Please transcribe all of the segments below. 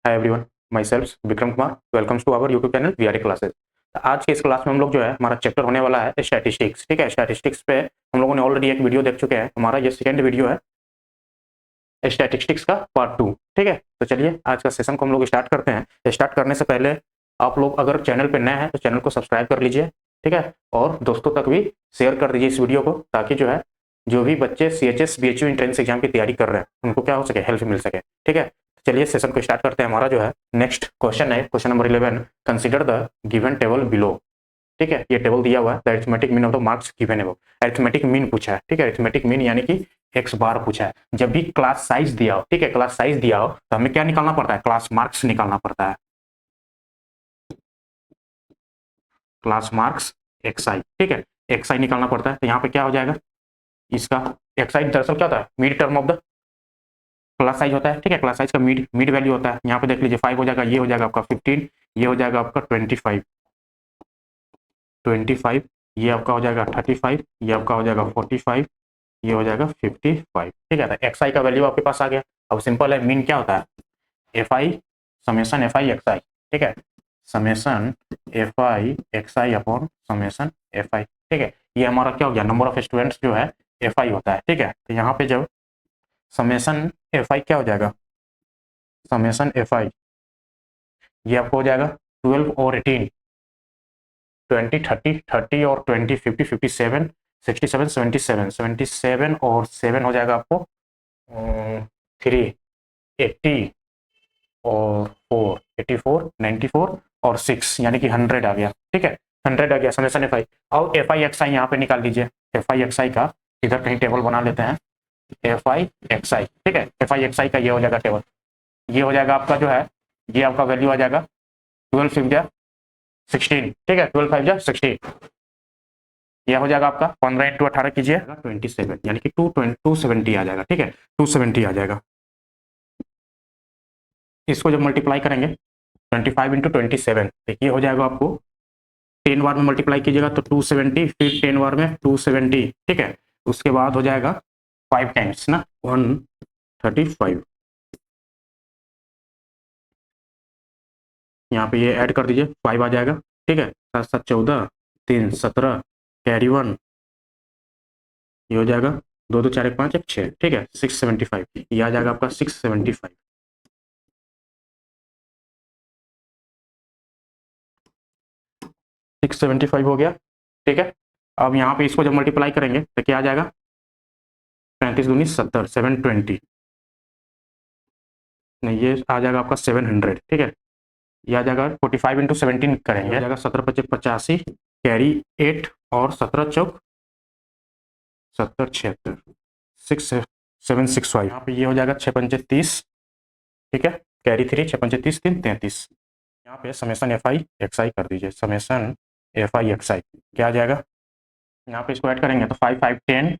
Hi everyone, myself Vikram Kumar. Welcomes to our YouTube channel VRA classes. आज के इस class में हम लोग जो है हमारा चैप्टर होने वाला है स्टैटिस्टिक्स। ठीक है, स्टैटिस्टिक्स पे हम लोगों ने ऑलरेडी एक वीडियो देख चुके हैं। हमारा ये सेकंड वीडियो है स्टैटिस्टिक्स का पार्ट 2। ठीक है, तो चलिए आज का सेशन को हम लोग स्टार्ट करते हैं। स्टार्ट करने से पहले आप लोग अगर चैनल पर नए हैं तो चैनल को सब्सक्राइब कर लीजिए। ठीक है, और दोस्तों तक भी शेयर कर दीजिए इस वीडियो को, ताकि जो है जो भी बच्चे CHS BHU एंट्रेंस एग्जाम की तैयारी कर रहे हैं उनको क्या हो सके, हेल्प मिल सके। ठीक है, चलिए सेशन को स्टार्ट करते हैं। हमारा जो है नेक्स्ट क्वेश्चन है question number 11। Consider the given table below. ठीक है, ये टेबल दिया हुआ है, the arithmetic mean of the marks given above. Arithmetic mean पूछा है। ठीक है, अरिथमेटिक मीन यानी कि एक्स बार पूछा है। जब भी क्लास साइज दिया हो, ठीक है, क्लास साइज दिया हो तो हमें क्या निकालना पड़ता है, क्लास मार्क्स निकालना पड़ता है। Class marks XI। ठीक है, XI निकालना पड़ता है। तो यहाँ पे क्या हो जाएगा, इसका XI दरअसल क्या होता है, mid term of the class size होता है। ठीक है, क्लास साइज का मिड मिड वैल्यू होता है। यहाँ पे देख लीजिए 5 हो जाएगा, ये हो जाएगा आपका 15, ये हो जाएगा आपका 25, ये आपका हो जाएगा 35, ये आपका हो जाएगा 45, ये हो जाएगा 55। ठीक है, तो XI का वैल्यू आपके पास आ गया। अब सिंपल है, मीन क्या होता है, FI समेसन FI XI। ठीक है, summation FI XI upon summation FI। ठीक है, ये हमारा क्या हो गया, नंबर ऑफ स्टूडेंट्स जो है FI होता है। ठीक है, तो यहाँ पे जब समेसन FI क्या हो जाएगा, समेसन FI ये आपको हो जाएगा 12 और 18, 20 30 30 और 20 50 57 67 77 77 और 7 हो जाएगा आपको 3 80 और 4 84 94 और 6 यानी कि 100 आ गया। ठीक है, 100 आ गया समेसन FI। और FI XI यहाँ पे निकाल दीजिए। FI XI का इधर कहीं टेबल बना लेते हैं। FI XI, ठीक है, FI XI का ये हो जाएगा टेबल। ये हो जाएगा आपका जो है, ये आपका वैल्यू आ जाएगा 12 5 जा 16। ठीक है, 12 5 जा 16, यह हो जाएगा आपका 15 इंटू 18 कीजिए 27, यानी कि 270 आ जाएगा। ठीक है, 270 आ जाएगा। इसको जब मल्टीप्लाई करेंगे 25 इंटू 27, देखिए हो जाएगा आपको 10 बार में मल्टीप्लाई कीजिएगा तो 270, फिर 10 बार में 270। ठीक है, उसके बाद हो जाएगा 5 टाइम्स ना 135। यहाँ पे ये ऐड कर दीजिए, 5 आ जाएगा। ठीक है, 7 7 14, 3 17, कैरी 1, ये हो जाएगा 2 2 4 1 5 1 6। ठीक है, 675, ये आ जाएगा आपका 675। 675 हो गया। ठीक है, अब यहाँ पे इसको जब मल्टीप्लाई करेंगे तो क्या आ जाएगा, 35 दूनी 70, 720, नहीं ये आ जाएगा आपका 700। ठीक है, ये आ जाएगा 45 इंटू 17 करेंगे, आ जाएगा 17 25 85, कैरी 8 और 17 चौक 70 76 6765। यहाँ पे ये हो जाएगा 6 पंचे 30। ठीक है, कैरी 3 6 पंचे 30 3 33। यहाँ पे समेसन FI XI कर दीजिए, समेसन FI XI क्या आ जाएगा, यहाँ पे इसको ऐड करेंगे तो 5 5 10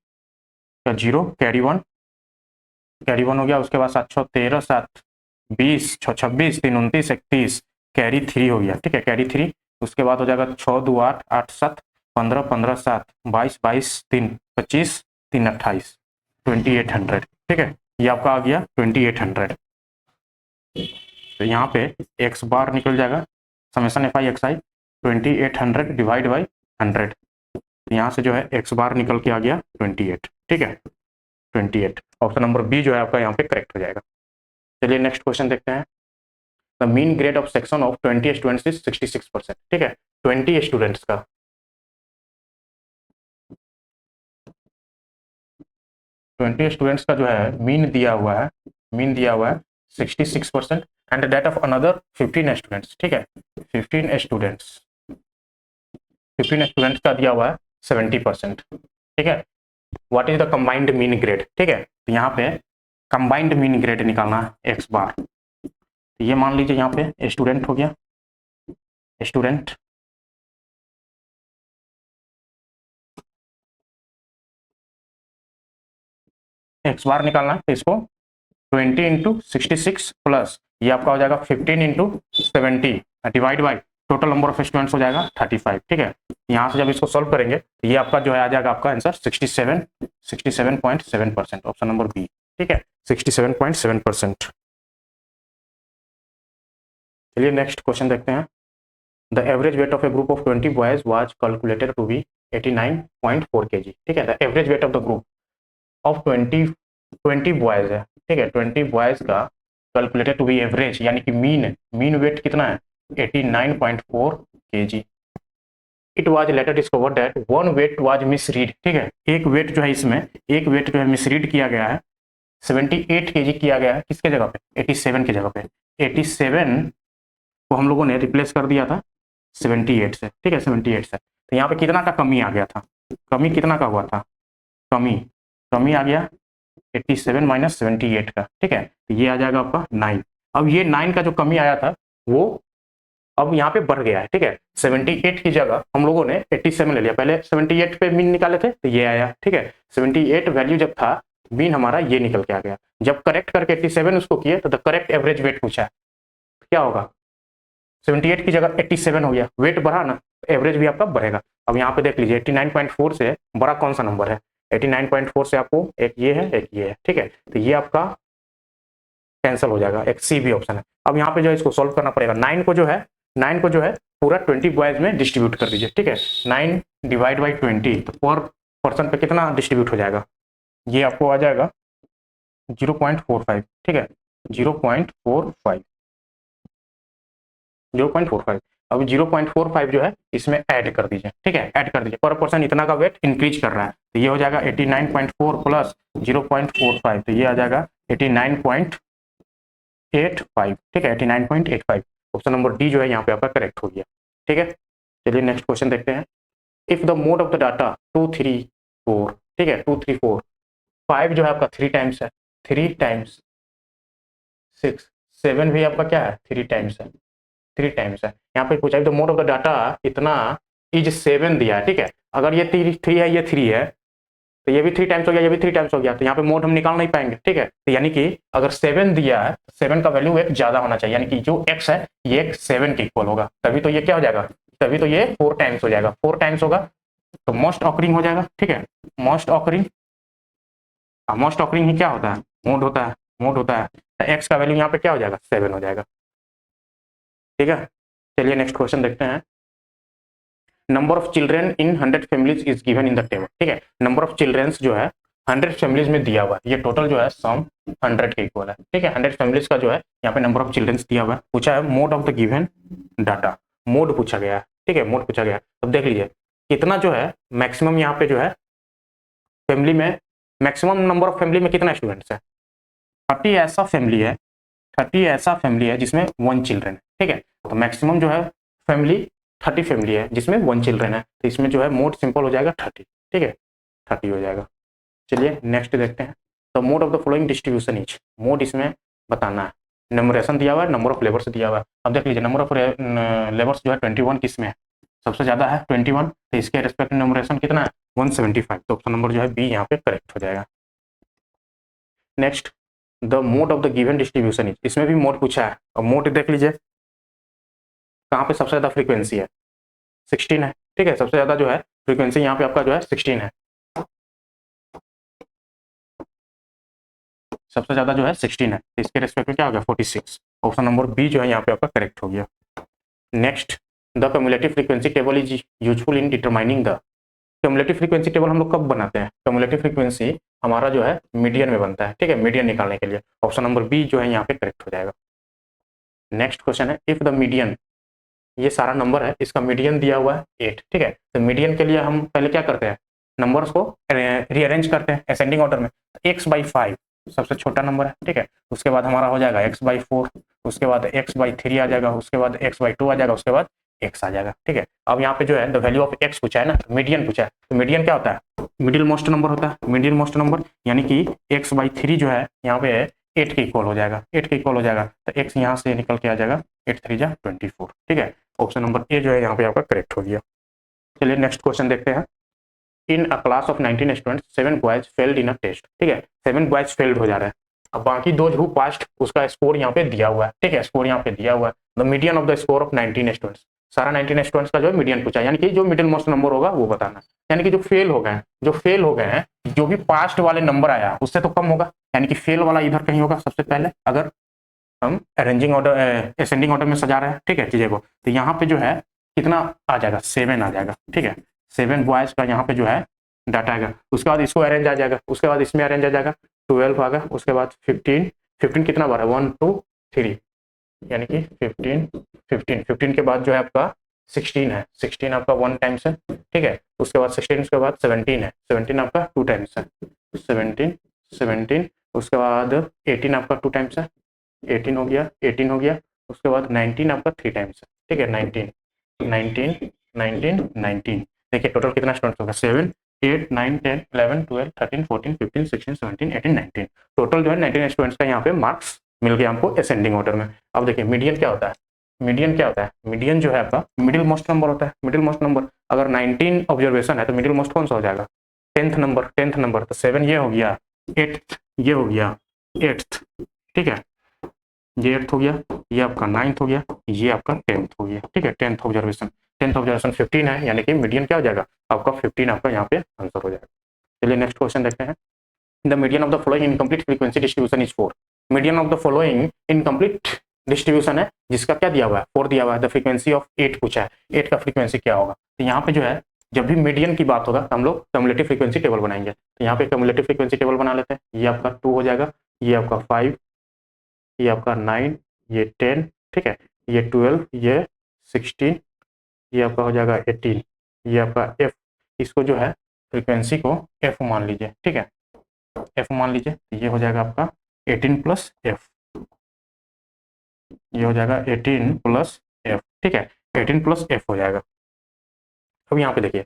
का 0, कैरी 1, कैरी 1 हो गया। उसके बाद 7 6 13 7 20 6 26 3 29 31, कैरी 3 हो गया। ठीक है, कैरी 3, उसके बाद हो जाएगा 6 2 8 8 7 15 15 7 22 22 3 25 3 28 2800। ठीक है, ये आपका आ गया 2800। तो यहाँ पे एक्स बार निकल जाएगा, summation FI XI 2800 divide by 100। यहाँ से जो है एक्स बार निकल के आ गया 28। ठीक है, 28, ऑप्शन नंबर बी जो है आपका यहाँ पे करेक्ट हो जाएगा। चलिए नेक्स्ट क्वेश्चन देखते हैं। The mean grade of section of 20 students is 66%। ठीक है, 20 स्टूडेंट्स का 20 स्टूडेंट्स का जो है मीन दिया हुआ है, मीन दिया हुआ है 66%, and that of another 15 students. ठीक है, 15 स्टूडेंट्स, 15 स्टूडेंट्स का दिया हुआ है 70%। ठीक है, what is the combined mean grade. ठीक है, तो यहाँ पे कंबाइंड मीन ग्रेड निकालना है एक्स बार। ये मान लीजिए यहाँ पे स्टूडेंट हो गया, स्टूडेंट एक्स बार निकालना है तो इसको 20 इंटू 66 प्लस ये आपका हो जाएगा 15 into 70 divide by total number of students हो जाएगा 35। ठीक है, यहाँ से जब इसको सॉल्व करेंगे तो ये आपका जो है आ जाएगा आपका आंसर 67.7%, ऑप्शन नंबर बी। ठीक है, 67.7%। चलिए नेक्स्ट क्वेश्चन देखते हैं। The average weight of a group of 20 boys was calculated to be 89.4 kg। ठीक है, the average weight of the group of 20 boys है। ठीक है, 20 बॉयज का कैलकुलेटेड टू बी एवरेज यानी कि मीन वेट कितना है 89.4 kg। It was later discovered that one wait was misread. ठीक है, एक वेट जो है इसमें एक वेट जो है मिसरीड किया गया है 78 kg किया गया है। किसके जगह पे 87 की जगह पे 87 को हम लोगों ने रिप्लेस कर दिया था 78 से। ठीक है, 78 से तो यहाँ पे कितना का कमी आ गया था, कमी कितना का हुआ था, कमी कमी आ गया 87 माइनस 78 का। ठीक है, तो ये आ जाएगा आपका 9। अब ये 9 का जो कमी आया था वो अब यहाँ पे बढ़ गया है। ठीक है, 78 की जगह हम लोगों ने 87 ले लिया, पहले 78 पे मीन निकाले थे तो ये आया। ठीक है, 78 वैल्यू जब था मीन हमारा ये निकल के आ गया। जब करेक्ट करके 87 उसको किए तो द करेक्ट एवरेज वेट पूछा है, क्या होगा 78 की जगह 87 हो गया, वेट बढ़ा ना, एवरेज भी आपका बढ़ेगा। अब यहाँ पे देख लीजिए 89.4 से बड़ा कौन सा नंबर है, 89.4 से आपको एक ये है एक ये है। ठीक है, तो ये आपका कैंसिल हो जाएगा, एक सी भी ऑप्शन है। अब यहाँ पे जो है इसको सॉल्व करना पड़ेगा। 9 को जो है पूरा 20 बॉयज में डिस्ट्रीब्यूट कर दीजिए। ठीक है, 9 डिवाइड बाई 20 तो पर पर्सन पे कितना डिस्ट्रीब्यूट हो जाएगा, ये आपको आ जाएगा 0.45। ठीक है, 0.45 0.45। अब 0.45 जो है इसमें ऐड कर दीजिए। ठीक है, ऐड कर दीजिए, पर पर्सन इतना का वेट इंक्रीज कर रहा है तो ये हो जाएगा 89.4 प्लस 0.45 तो ये आ जाएगा 89.85। ठीक है, 89.85। ऑप्शन नंबर डी जो है यहाँ पे आपका करेक्ट हो गया। ठीक है, चलिए नेक्स्ट क्वेश्चन देखते हैं। If the mode of the data 2 3 4, ठीक है 2 3 4 5 जो है आपका 3 टाइम्स है, 3 टाइम्स 6 7 भी आपका क्या है 3 टाइम्स है, 3 टाइम्स है। यहाँ पे पूछा the mode of the data इतना इज 7 दिया है। ठीक है, अगर ये 3 है ये 3 है तो ये भी 3 टाइम्स हो गया, ये भी 3 टाइम्स हो गया, तो यहाँ पे मोड हम निकाल नहीं पाएंगे। ठीक है, तो यानी कि अगर 7 दिया है 7 का वैल्यू एक ज्यादा होना चाहिए, यानी कि जो x है ये एक 7 के इक्वल होगा, तभी तो ये क्या हो जाएगा, तभी तो ये 4 टाइम्स हो जाएगा। 4 टाइम्स होगा तो मोस्ट ऑकरिंग हो जाएगा। ठीक है, मोस्ट ऑकरिंग, मोस्ट ऑकरिंग ही क्या होता है, मोड होता है, मोड होता है। तो x का वैल्यू यहाँ पे क्या हो जाएगा 7 हो जाएगा। ठीक है, चलिए नेक्स्ट क्वेश्चन देखते हैं। Number of children in 100 families is given in the table. ठीक है, नंबर ऑफ चिल्ड्रेंस जो है 100 फैमिलीज में दिया हुआ है, ये टोटल जो है सम 100 के इक्वल है। ठीक है, 100 फैमिलीज का जो है यहाँ पे नंबर ऑफ चिल्ड्रेंस दिया हुआ है, पूछा है mode of the given data, mode पूछा गया है। ठीक है, मोड पूछा गया है। अब देख लीजिए कितना जो है मैक्सिमम यहाँ पे जो है फैमिली में, मैक्सिमम नंबर ऑफ फैमिली में कितना स्टूडेंट्स है 30 ऐसा फैमिली है, 30 ऐसा फैमिली है जिसमें 1 चिल्ड्रन है। ठीक है, तो मैक्सिमम जो है फैमिली 30 फैमिली है जिसमें 1 चिल्ड्रन है, तो इसमें जो है मोड सिंपल हो जाएगा 30। ठीक है, 30 हो जाएगा। चलिए नेक्स्ट देखते हैं। तो mode of the following distribution is, mode इसमें बताना है, नंबरेशन दिया हुआ है, नंबर ऑफ लेबर्स दिया हुआ है। अब देख लीजिए नंबर ऑफ लेबर्स जो है 21 किस में है, सबसे ज्यादा है 21, तो इसके रेस्पेक्ट नंबरेशन कितना है 175, तो ऑप्शन नंबर जो है बी यहाँ पे करेक्ट हो जाएगा। Next the mode of the given distribution is, इसमें भी मोड पूछा है। अब मोड देख लीजिए कहाँ पे सबसे ज्यादा फ्रीक्वेंसी है 16 है। ठीक है, सबसे ज्यादा जो है फ्रीक्वेंसी यहाँ पे आपका जो है 16 है, सबसे ज्यादा जो है 16 है, तो इसके रेस्पेक्ट में क्या हो गया 46, ऑप्शन नंबर बी जो है यहाँ पे आपका करेक्ट हो गया। Next the cumulative frequency table is useful in determining the, cumulative frequency table हम लोग कब बनाते हैं, क्यूमुलेटिव फ्रीक्वेंसी हमारा जो है मीडियन में बनता है। ठीक है, मीडियन निकालने के लिए ऑप्शन नंबर बी जो है यहाँ पे करेक्ट हो जाएगा। नेक्स्ट क्वेश्चन है इफ द मीडियन, ये सारा नंबर है इसका मीडियन दिया हुआ है 8। ठीक है, तो मीडियन के लिए हम पहले क्या करते हैं, नंबर्स को रीअरेंज करते हैं असेंडिंग ऑर्डर में। x/5 सबसे छोटा नंबर है। ठीक है, उसके बाद हमारा हो जाएगा x/4, उसके बाद x/3 आ जाएगा, उसके बाद x/2 आ जाएगा, उसके बाद x आ जाएगा। ठीक है, अब यहाँ पे जो है द वैल्यू ऑफ x पूछा है ना, मीडियन पूछा है, तो मीडियन क्या होता है मिडिल मोस्ट नंबर होता है, मिडिल मोस्ट नंबर, यानी कि x/3 जो है यहाँ पे 8 के इक्वल हो जाएगा, 8 के इक्वल हो जाएगा, तो x यहाँ से निकल के आ जाएगा 8 3 जा 24। ठीक है, ऑप्शन नंबर ए जो है यहाँ पे आपका करेक्ट हो गया। चलिए नेक्स्ट क्वेश्चन देखते हैं। In a class of 19 students 7 boys failed in a test. ठीक है, 7 बॉयज फेल्ड हो जा रहे हैं, अब बाकी 2 हु पास्ट उसका स्कोर यहाँ पे दिया हुआ है। ठीक है, स्कोर यहाँ पे दिया हुआ है, the median of the score of 19 students, सारा 19 स्टूडेंट्स का जो है मीडियन पूछा, यानी कि जो मिडिल मोस्ट नंबर होगा वो बताना, यानी कि जो फेल हो गए हैं, जो फेल हो गए हैं, जो भी पास्ट वाले नंबर आया उससे तो कम होगा, यानी कि फेल वाला इधर कहीं होगा सबसे पहले। अगर हम अरेंजिंग ऑर्डर असेंडिंग ऑर्डर में सजा रहे हैं, ठीक है, चीजें को। तो यहाँ पे जो है कितना आ जाएगा, 7 आ जाएगा, ठीक है। 7 बॉयज का यहाँ पे जो है डाटा आएगा। उसके बाद इसको अरेंज आ जाएगा, उसके बाद इसमें अरेंज आ जाएगा, 12 आ गया, उसके बाद 15, 15 कितना बार है, 1 2 3, यानी कि 15 15 15 के बाद जो है आपका 16 है, 16 आपका 1 टाइम्स है, ठीक है। उसके बाद 16 उसके बाद 17 है, 17 आपका 2 टाइम्स है, 17 17 उसके बाद 18 आपका 2 टाइम्स है, 18 हो गया, 18 हो गया। उसके बाद 19 आपका 3 टाइम्स है, ठीक है। 19 19 19 19, देखिए टोटल कितना स्टूडेंट्स होगा, 7 8 9 10 11 12 13 14 15 16 17 18 19, टोटल जो है 19 स्टूडेंट्स का यहाँ पे मार्क्स मिल गया हमको असेंडिंग ऑर्डर में। अब देखिए मीडियन क्या होता है, मीडियन क्या होता है, मीडियन जो है आपका मिडिल मोस्ट नंबर होता है, मिडिल मोस्ट नंबर। अगर 19 ऑब्जर्वेशन है तो मिडिल मोस्ट कौन सा हो जाएगा, 10th नंबर, 10th नंबर। तो 7 ये हो गया, 8th ये हो गया, 8th, ठीक है, ये 8th हो गया, ये आपका 9th हो गया, ये आपका 10th हो गया, ठीक है। 10th ऑब्जर्वेशन, 10th ऑब्जर्वेशन 15 है, यानी कि मीडियन क्या हो जाएगा आपका 15, आपका यहाँ पे आंसर हो जाएगा। चलिए नेक्स्ट क्वेश्चन देखते हैं। The median of the following incomplete frequency distribution is 4। Median of the following incomplete distribution है जिसका क्या दिया हुआ है, 4 दिया हुआ है। द फ्रीक्वेंसी ऑफ 8 पूछा है, 8 का फ्रीक्वेंसी क्या होगा। तो यहाँ पे जो है जब भी मीडियन की बात होगा तो हम लोग कम्युलेटिव फ्रीक्वेंसी टेबल बनाएंगे। तो यहाँ पे कम्युलेटिव फ्रीक्वेंसी टेबल बना लेते हैं। ये आपका 2 हो जाएगा, ये आपका 5, ये आपका 9, ये 10, ठीक है, ये 12, ये 16, ये आपका हो जाएगा 18, ये आपका एफ, इसको जो है फ्रीक्वेंसी को एफ मान लीजिए, ठीक है, एफ मान लीजिए। ये हो जाएगा आपका 18 प्लस एफ, ये हो जाएगा 18 प्लस एफ, ठीक है, 18 प्लस एफ हो जाएगा। अब यहाँ पे देखिए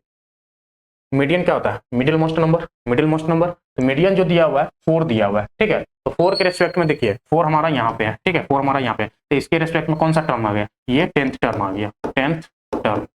मीडियन क्या होता है, middle most number, middle most number. तो मीडियन जो दिया हुआ है 4 दिया हुआ है, ठीक है। तो 4 के रेस्पेक्ट में देखिए 4 हमारा यहाँ पे है, ठीक है, 4 हमारा यहाँ पे। तो इसके रेस्पेक्ट में कौन सा टर्म आ गया, ये 10th टर्म आ गया, 10th टर्म,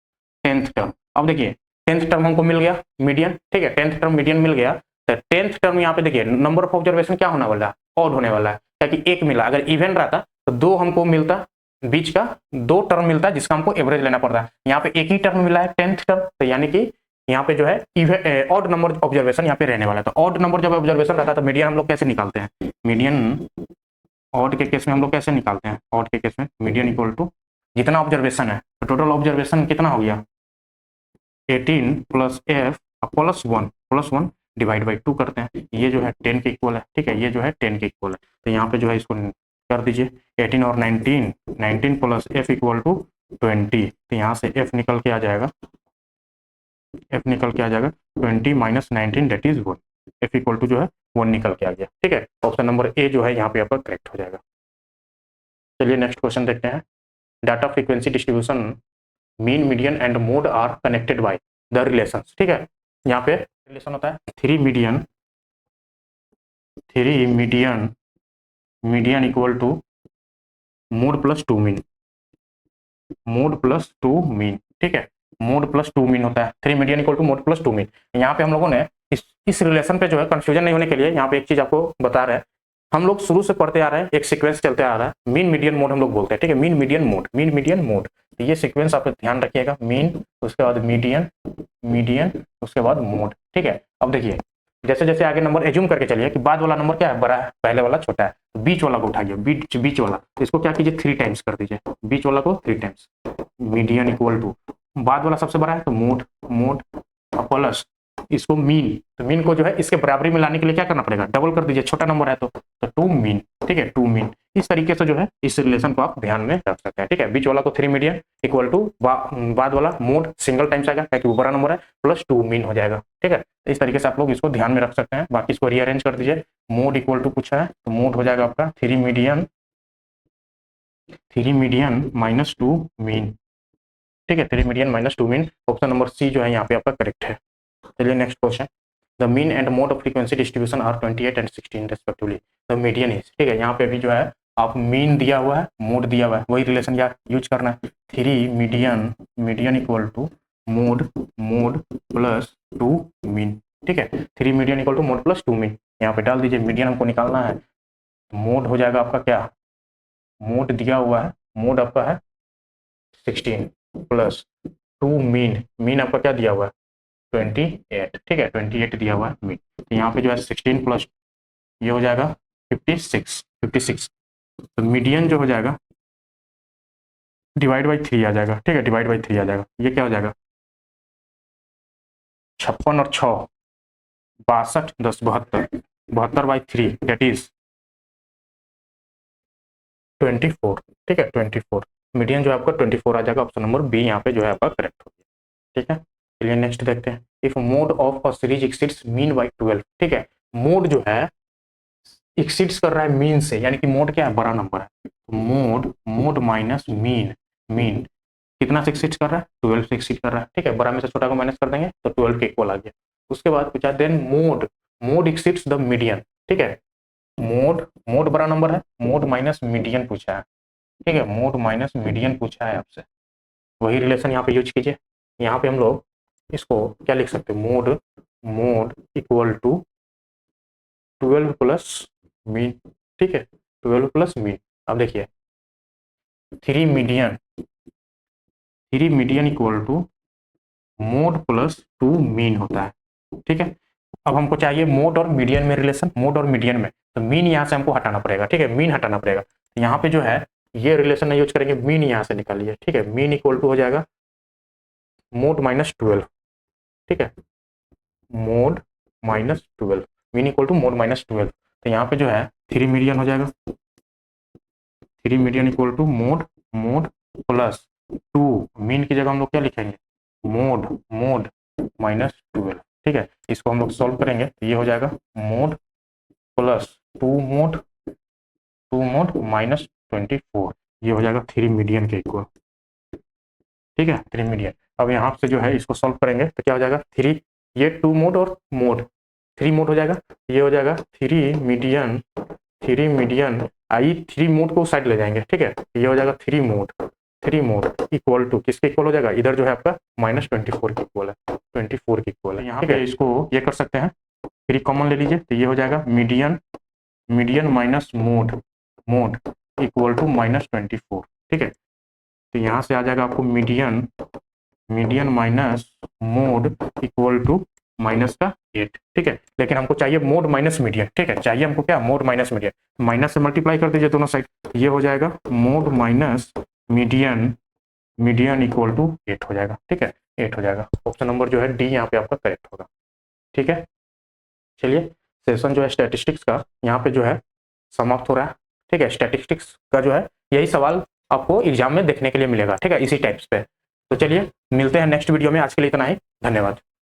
10th टर्म। अब देखिए 10th टर्म हमको मिल गया मीडियन, ठीक है, 10th टर्म मीडियन मिल गया। तो 10th टर्म यहाँ पे देखिए नंबर ऑफ ऑब्जर्वेशन क्या होने वाला है, ऑड होने वाला है, ताकि एक मिला। अगर इवन रहता तो 2 हमको मिलता, बीच का 2 टर्म मिलता है जिसका हमको एवरेज लेना पड़ता है। यहाँ पे एक ही टर्म मिला है 10th टर्म, तो यानी कि यहाँ पे जो है ऑड नंबर ऑब्जर्वेशन यहाँ पे रहने वाला है। तो ऑड नंबर जब ऑब्जर्वेशन रहता है तो मीडियन हम लोग कैसे निकालते हैं, मीडियन ऑड के केस में हम लोग कैसे निकालते हैं, ऑड के केस में मीडियन इक्वल टू जितना ऑब्जर्वेशन है, तो टोटल ऑब्जर्वेशन कितना हो गया 18 plus F plus 1 divide by 2 करते हैं। ये जो है 10 के इक्वल है, ठीक है, ये जो है 10 के इक्वल है। तो यहाँ पे जो है इसको कर दीजिए 18 और 19, 19 प्लस एफ इक्वल टू 20। तो यहाँ से एफ निकल के आ जाएगा, एफ निकल के आ जाएगा 20 minus 19 that is 1, F equal to जो है 1 निकल के आ गया, ठीक है। ऑप्शन नंबर ए जो है यहाँ पे आपका करेक्ट हो जाएगा। चलिए नेक्स्ट क्वेश्चन देखते हैं। Data frequency distribution mean median and mode are connected by the relations, ठीक है। यहाँ पे रिलेशन होता है 3 median, 3 median, median equal to mode plus 2 mean, mode plus 2 mean, ठीक है, मोड प्लस 2 मीन होता है। 3 median equal to mode plus 2 mean. यहाँ पे हम लोगों ने इस रिलेशन पे जो है कंफ्यूजन नहीं होने के लिए यहाँ पे एक चीज आपको बता रहे हैं। हम लोग शुरू से पढ़ते आ रहे हैं, एक सीक्वेंस चलते आ रहा है, मीन मीडियन मोड हम लोग बोलते हैं, ठीक है, mean median mode, mean median mode. तो ये सीक्वेंस आप ध्यान रखिएगा, मीन उसके बाद मीडियन, मीडियन उसके बाद मोड, ठीक है। अब देखिए जैसे जैसे आगे नंबर एज्यूम करके चलिए कि बाद वाला नंबर क्या है, बड़ा है, पहले वाला छोटा है, तो बीच वाला को उठाइए, बीच बीच वाला, तो इसको क्या कीजिए 3 टाइम्स कर दीजिए, बीच वाला को 3 टाइम्स, मीडियन इक्वल टू बाद वाला सबसे बड़ा है तो मोड, मोड प्लस इसको मीन, तो मीन को जो है इसके बराबरी में लाने के लिए क्या करना पड़ेगा, डबल कर दीजिए, छोटा नंबर है तो 2 मीन, ठीक है, 2 मीन। इस तरीके से जो है इस रिलेशन को आप ध्यान में रख सकते हैं, ठीक है। बीच वाला को 3 मीडियन इक्वल टू बाद वाला मोड सिंगल टाइम्स आएगा क्योंकि वो बड़ा नंबर है, प्लस 2 मीन हो जाएगा, ठीक है। इस तरीके से आप लोग इसको ध्यान में रख सकते हैं। बाकी इसको रीअरेंज कर दीजिए, मोड इक्वल टू पूछा है तो मोड हो जाएगा आपका 3 मीडियन, 3 मीडियन माइनस 2 मीन, ठीक है, 3 median minus 2 mean. Option number C जो है यहाँ पे आपका करेक्ट है। चलिए next question. The mean and mode of frequency distribution are 28 and 16 respectively. The median is, ठीक है, यहाँ पे भी जो है आप मीन दिया हुआ है, मोड दिया हुआ है, वही रिलेशन यार यूज करना है। 3 median, median equal to mode, mode plus 2 mean, ठीक है, 3 median equal to mode plus 2 mean. यहाँ पे डाल दीजिए, मीडियन हमको निकालना है, मोड हो जाएगा आपका क्या, मोड दिया हुआ है, मोड आपका है 16 प्लस 2 मीन, मीन आपका क्या दिया हुआ है 28, ठीक है, 28 दिया हुआ है मीन। तो यहाँ पे जो है 16 प्लस ये हो जाएगा 56, 56 तो मीडियन जो हो जाएगा डिवाइड बाई 3 आ जाएगा, ठीक है, डिवाइड बाई 3 आ जाएगा। ये क्या हो जाएगा 56 और 6 62 10 72, 72 बाई 3 दैट इज 24, ठीक है 24। मीडियन जो है आपका 24 आ जाएगा। ऑप्शन नंबर बी यहाँ पे जो है आपका करेक्ट हो गया, ठीक है। चलिए नेक्स्ट देखते हैं। If mode of a series exceeds mean by 12, ठीक है, मोड जो है एक्सीड्स कर रहा है मीन से, यानी कि मोड क्या है बड़ा नंबर है, तो mode mode minus mean, mean कितना से एक्सीड कर रहा है 12 से एक्सीड कर रहा है, ठीक है, बड़ा में से छोटा को माइनस कर देंगे तो 12 के इक्वल आ गया। उसके बाद पूछा then mode mode exceeds the median, ठीक है, मोड मोड बड़ा नंबर है, मोड माइनस मीडियन पूछा है, ठीक है, मोड माइनस मीडियन पूछा है आपसे। वही रिलेशन यहाँ पे यूज कीजिए। यहाँ पे हम लोग इसको क्या लिख सकते हैं, mode mode equal to 12 plus mean, ठीक है, 12 प्लस मीन। अब देखिए 3 median equal to mode plus 2 mean होता है, ठीक है। अब हमको चाहिए मोड और मीडियन में रिलेशन, मोड और मीडियन में, तो मीन यहाँ से हमको हटाना पड़ेगा, ठीक है, मीन हटाना पड़ेगा। तो यहाँ पे जो है ये रिलेशन नहीं यूज करेंगे, मीन यहाँ से निकालिए, ठीक है, मीन इक्वल टू हो जाएगा मोड माइनस 12, ठीक है, mode minus 12, mean equal to mode minus 12। तो यहाँ पे जो है 3 मीडियन हो जाएगा, 3 median equal to mode mode plus 2, mean की जगह हम लोग क्या लिखेंगे मोड मोड माइनस 12, ठीक है। इसको हम लोग सॉल्व करेंगे तो ये हो जाएगा मोड प्लस 2 मोड माइनस 24, ये हो जाएगा 3 मीडियन के इक्वल, ठीक है, 3 मीडियन। अब यहाँ से जो है इसको सॉल्व करेंगे तो क्या हो जाएगा 3, ये 2 मोड और मोड 3 मोड हो जाएगा, ये हो जाएगा 3 मीडियन आई 3 मोड को साइड ले जाएंगे, ठीक है, ये हो जाएगा 3 मोड इक्वल टू किसके इक्वल हो जाएगा, इधर जो है आपका माइनस 24 के इक्वल है, 24 के इक्वल है। यहाँ पे इसको ये कर सकते हैं 3 कॉमन ले लीजिए तो ये हो जाएगा median median minus mode mode equal to minus 24, ठीक है। तो यहाँ से आ जाएगा आपको median median minus mode equal to minus का 8, ठीक है, लेकिन हमको चाहिए मोड माइनस मीडियन, ठीक है, चाहिए हमको क्या मोड माइनस मीडियन, माइनस से मल्टीप्लाई कर दीजिए दोनों साइड, ये हो जाएगा mode minus median median equal to 8 हो जाएगा, ठीक है, 8 हो जाएगा। ऑप्शन नंबर जो है डी यहाँ पे आपका करेक्ट होगा, ठीक है। चलिए सेशन जो है स्टैटिस्टिक्स का यहाँ पे जो है समाप्त हो रहा है, ठीक है। स्टैटिस्टिक्स का जो है यही सवाल आपको एग्जाम में देखने के लिए मिलेगा, ठीक है, इसी टाइप्स पे। तो चलिए मिलते हैं नेक्स्ट वीडियो में, आज के लिए इतना ही, धन्यवाद।